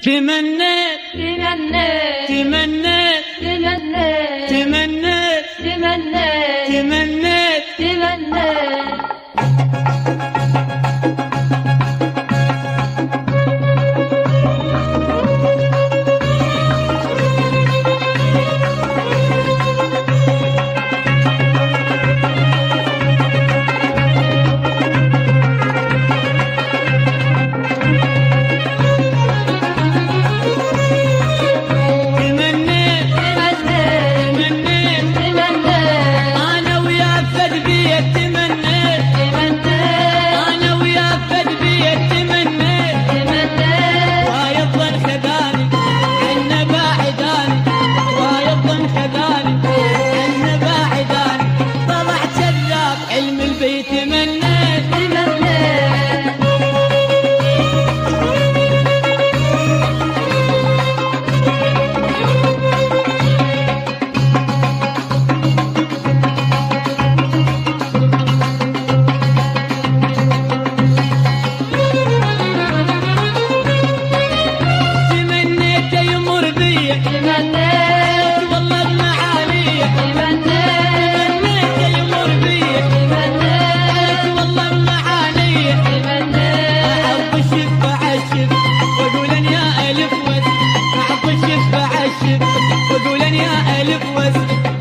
تمنيت تمنيت تمنيت تمنيت تمنيت تمنيت تمنيت تمنيت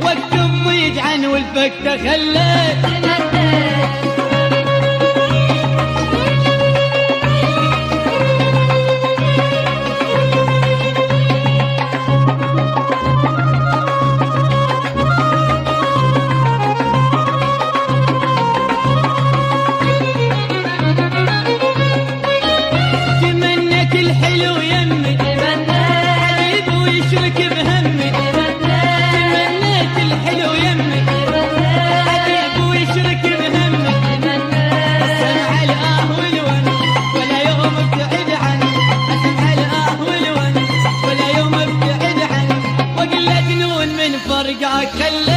وقت الضيج عن والفك تخليت تمنيت الحلو يمي حبيبي ويشرك بهمي تمنيت الحلو يمي حبيبي ويشرك بهمي اسمع الآه والون ولا يوم ابتعد عني اسمع الآه والون ولا يوم ابتعد عني وقلة جنون من فرقك خلي